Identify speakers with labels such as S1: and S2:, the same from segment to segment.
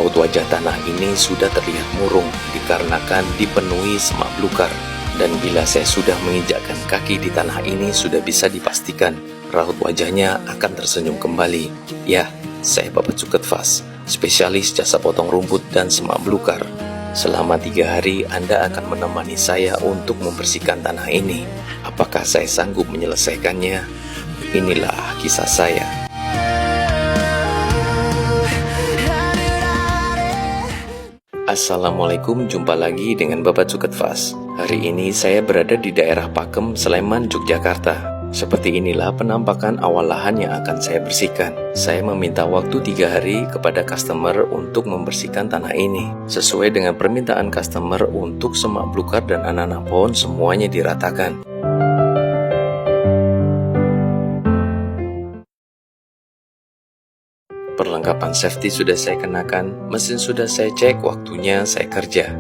S1: Raut wajah tanah ini sudah terlihat murung dikarenakan dipenuhi semak belukar. Dan bila saya sudah menginjakkan kaki di tanah ini, sudah bisa dipastikan raut wajahnya akan tersenyum kembali. Ya, saya Bapak Cuket Fas, spesialis jasa potong rumput dan semak belukar. Selama 3 hari Anda akan menemani saya untuk membersihkan tanah ini. Apakah saya sanggup menyelesaikannya? Inilah kisah saya. Assalamualaikum, jumpa lagi dengan Bapak Cuket Fas. Hari ini saya berada di daerah Pakem, Sleman, Yogyakarta. Seperti inilah penampakan awal lahan yang akan saya bersihkan. Saya meminta waktu 3 hari kepada customer untuk membersihkan tanah ini. Sesuai dengan permintaan customer untuk semak belukar dan anak-anak pohon semuanya diratakan. Perlengkapan safety sudah saya kenakan, mesin sudah saya cek, waktunya saya kerja.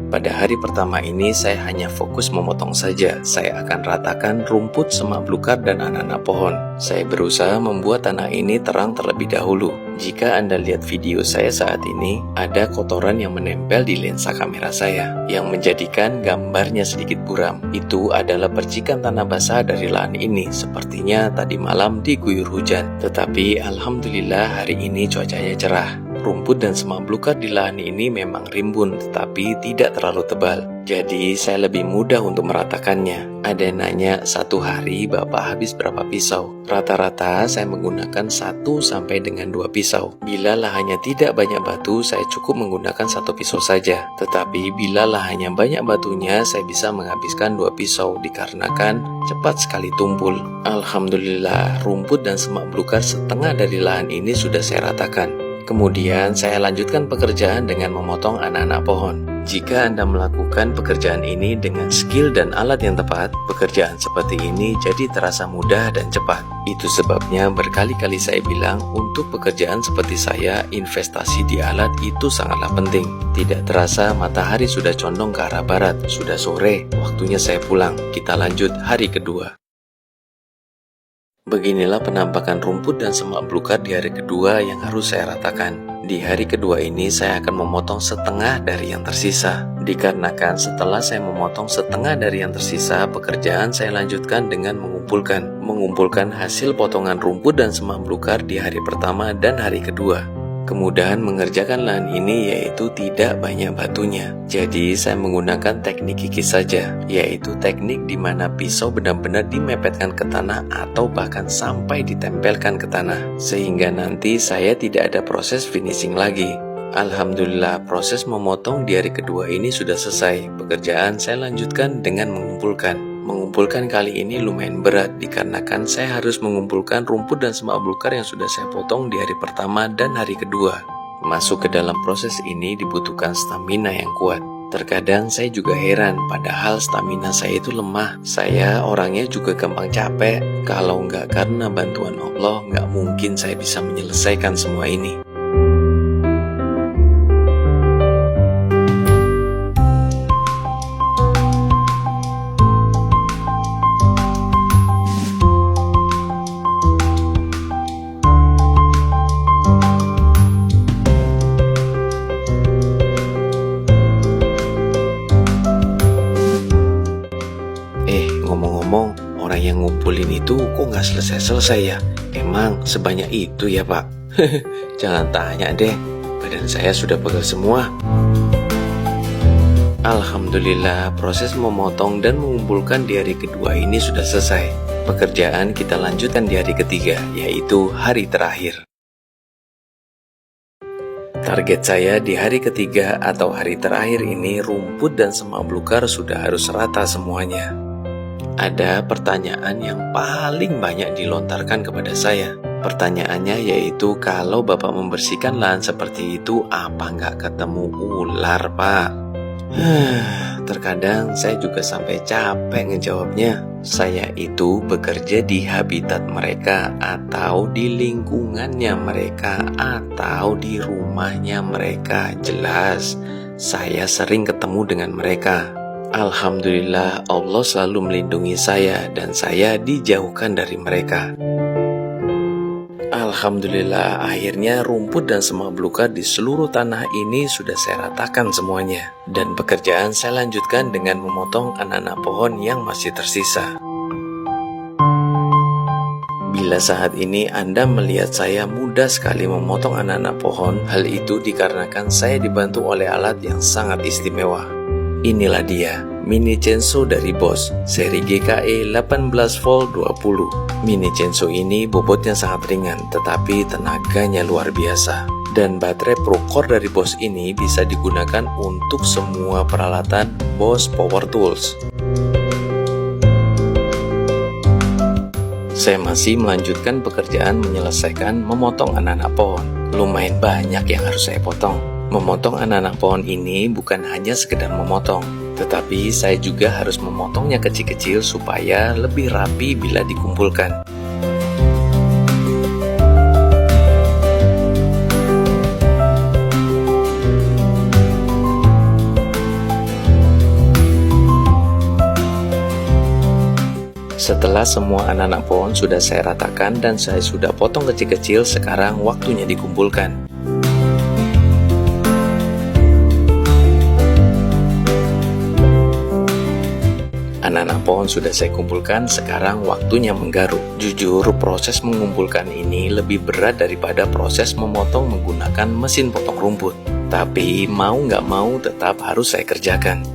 S1: Pada hari pertama ini saya hanya fokus memotong saja. Saya akan ratakan rumput, semak belukar, dan anak-anak pohon. Saya berusaha membuat tanah ini terang terlebih dahulu. Jika Anda lihat video saya saat ini, ada kotoran yang menempel di lensa kamera saya, yang menjadikan gambarnya sedikit buram. Itu adalah percikan tanah basah dari lahan ini. Sepertinya tadi malam diguyur hujan. Tetapi alhamdulillah hari ini cuacanya cerah. Rumput dan semak belukar di lahan ini memang rimbun, tetapi tidak terlalu tebal. Jadi saya lebih mudah untuk meratakannya. Ada yang nanya, 1 hari Bapak habis berapa pisau? Rata-rata saya menggunakan 1 sampai dengan 2 pisau. Bila lahannya tidak banyak batu, saya cukup menggunakan 1 pisau saja. Tetapi bila lahannya banyak batunya, saya bisa menghabiskan 2 pisau dikarenakan cepat sekali tumpul. Alhamdulillah, rumput dan semak belukar setengah dari lahan ini sudah saya ratakan. Kemudian saya lanjutkan pekerjaan dengan memotong anak-anak pohon. Jika Anda melakukan pekerjaan ini dengan skill dan alat yang tepat, pekerjaan seperti ini jadi terasa mudah dan cepat. Itu sebabnya berkali-kali saya bilang untuk pekerjaan seperti saya, investasi di alat itu sangatlah penting. Tidak terasa matahari sudah condong ke arah barat, sudah sore, waktunya saya pulang. Kita lanjut hari kedua. Beginilah penampakan rumput dan semak belukar di hari kedua yang harus saya ratakan. Di hari kedua ini saya akan memotong setengah dari yang tersisa. Dikarenakan setelah saya memotong setengah dari yang tersisa, pekerjaan saya lanjutkan dengan mengumpulkan hasil potongan rumput dan semak belukar di hari pertama dan hari kedua. Kemudahan mengerjakan lahan ini yaitu tidak banyak batunya. Jadi saya menggunakan teknik kikis saja, yaitu teknik di mana pisau benar-benar dimepetkan ke tanah atau bahkan sampai ditempelkan ke tanah, sehingga nanti saya tidak ada proses finishing lagi. Alhamdulillah, proses memotong di hari kedua ini sudah selesai. Pekerjaan saya lanjutkan dengan mengumpulkan. Mengumpulkan kali ini lumayan berat dikarenakan saya harus mengumpulkan rumput dan semak belukar yang sudah saya potong di hari pertama dan hari kedua. Masuk ke dalam proses ini dibutuhkan stamina yang kuat. Terkadang saya juga heran, padahal stamina saya itu lemah. Saya orangnya juga gampang capek. Kalau nggak karena bantuan Allah, nggak mungkin saya bisa menyelesaikan semua ini. Ngomong-ngomong, orang yang ngumpulin itu kok nggak selesai-selesai ya? Emang sebanyak itu ya Pak? Jangan tanya deh, badan saya sudah pegel semua. Alhamdulillah, proses memotong dan mengumpulkan di hari kedua ini sudah selesai. Pekerjaan kita lanjutkan di hari ketiga, yaitu hari terakhir. Target saya di hari ketiga atau hari terakhir ini, rumput dan semak belukar sudah harus rata semuanya. Ada pertanyaan yang paling banyak dilontarkan kepada saya. Pertanyaannya yaitu, kalau Bapak membersihkan lahan seperti itu, apa nggak ketemu ular, Pak? Terkadang saya juga sampai capek ngejawabnya. Saya itu bekerja di habitat mereka, atau di lingkungannya mereka, atau di rumahnya mereka. Jelas, saya sering ketemu dengan mereka. Alhamdulillah, Allah selalu melindungi saya dan saya dijauhkan dari mereka. Alhamdulillah, akhirnya rumput dan semak belukar di seluruh tanah ini sudah saya ratakan semuanya. Dan pekerjaan saya lanjutkan dengan memotong anak-anak pohon yang masih tersisa. Bila saat ini Anda melihat saya mudah sekali memotong anak-anak pohon, hal itu dikarenakan saya dibantu oleh alat yang sangat istimewa. Inilah dia, Mini Chainsaw dari Bosch, seri GKE 18 volt 20. Mini Chainsaw ini bobotnya sangat ringan, tetapi tenaganya luar biasa. Dan baterai Procore dari Bosch ini bisa digunakan untuk semua peralatan Bosch Power Tools. Saya masih melanjutkan pekerjaan menyelesaikan memotong anak-anak pohon. Lumayan banyak yang harus saya potong. Memotong anak-anak pohon ini bukan hanya sekedar memotong, tetapi saya juga harus memotongnya kecil-kecil supaya lebih rapi bila dikumpulkan. Setelah semua anak-anak pohon sudah saya ratakan dan saya sudah potong kecil-kecil, sekarang waktunya dikumpulkan. Anak-anak pohon sudah saya kumpulkan, sekarang waktunya menggaruk. Jujur, proses mengumpulkan ini lebih berat daripada proses memotong menggunakan mesin potong rumput. Tapi mau nggak mau tetap harus saya kerjakan.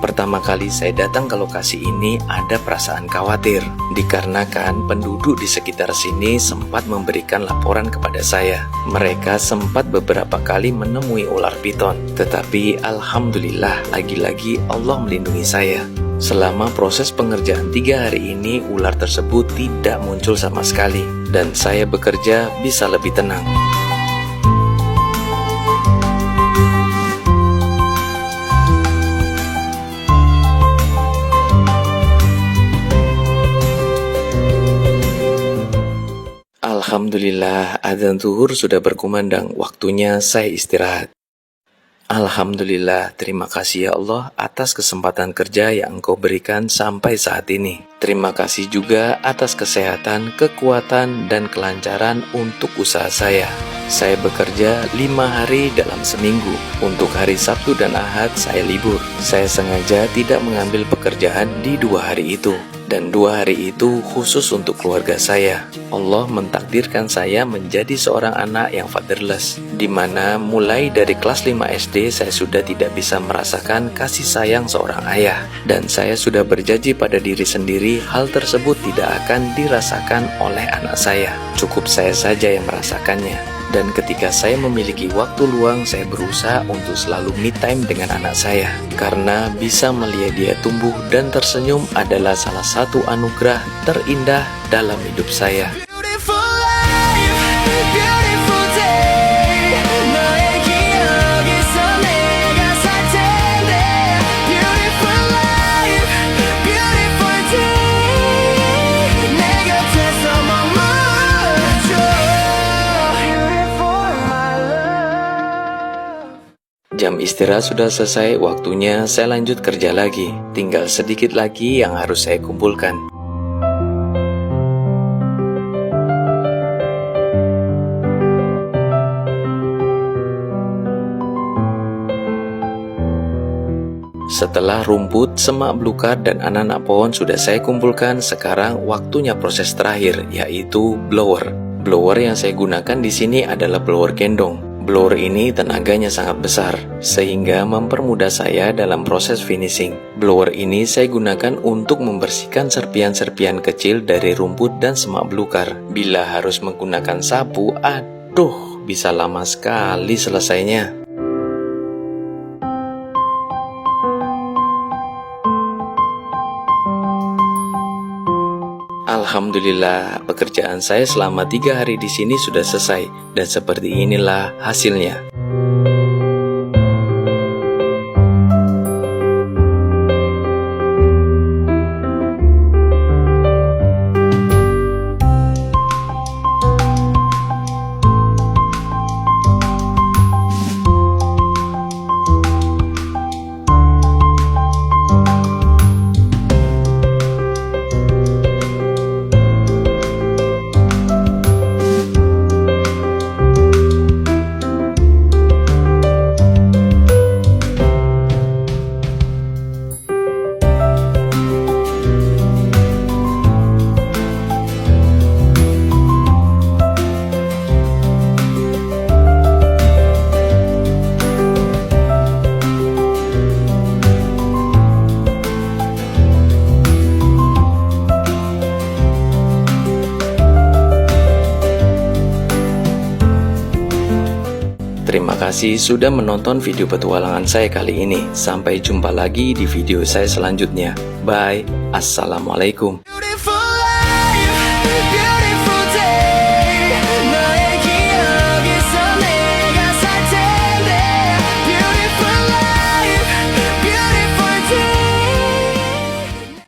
S1: Pertama kali saya datang ke lokasi ini ada perasaan khawatir, dikarenakan penduduk di sekitar sini sempat memberikan laporan kepada saya. Mereka sempat beberapa kali menemui ular piton, tetapi alhamdulillah lagi-lagi Allah melindungi saya. Selama proses pengerjaan 3 hari ini, ular tersebut tidak muncul sama sekali, dan saya bekerja bisa lebih tenang. Alhamdulillah, adzan zuhur sudah berkumandang, waktunya saya istirahat. Alhamdulillah, terima kasih ya Allah atas kesempatan kerja yang Engkau berikan sampai saat ini. Terima kasih juga atas kesehatan, kekuatan, dan kelancaran untuk usaha saya. Saya bekerja 5 hari dalam seminggu. Untuk hari Sabtu dan Ahad saya libur. Saya sengaja tidak mengambil pekerjaan di 2 hari itu. Dan 2 hari itu khusus untuk keluarga saya. Allah mentakdirkan saya menjadi seorang anak yang fatherless, di mana mulai dari kelas 5 SD saya sudah tidak bisa merasakan kasih sayang seorang ayah. Dan saya sudah berjanji pada diri sendiri hal tersebut tidak akan dirasakan oleh anak saya. Cukup saya saja yang merasakannya. Dan ketika saya memiliki waktu luang, saya berusaha untuk selalu me time dengan anak saya. Karena bisa melihat dia tumbuh dan tersenyum adalah salah satu anugerah terindah dalam hidup saya. Jam istirahat sudah selesai, waktunya saya lanjut kerja lagi. Tinggal sedikit lagi yang harus saya kumpulkan. Setelah rumput, semak belukar, dan anak-anak pohon sudah saya kumpulkan, sekarang waktunya proses terakhir, yaitu blower. Blower yang saya gunakan di sini adalah blower gendong. Blower ini tenaganya sangat besar, sehingga mempermudah saya dalam proses finishing. Blower ini saya gunakan untuk membersihkan serpian-serpian kecil dari rumput dan semak belukar. Bila harus menggunakan sapu, aduh, bisa lama sekali selesainya. Alhamdulillah, pekerjaan saya selama 3 hari di sini sudah selesai, dan seperti inilah hasilnya. kasih sudah menonton video petualangan saya kali ini. Sampai jumpa lagi di video saya selanjutnya. Bye. Assalamualaikum.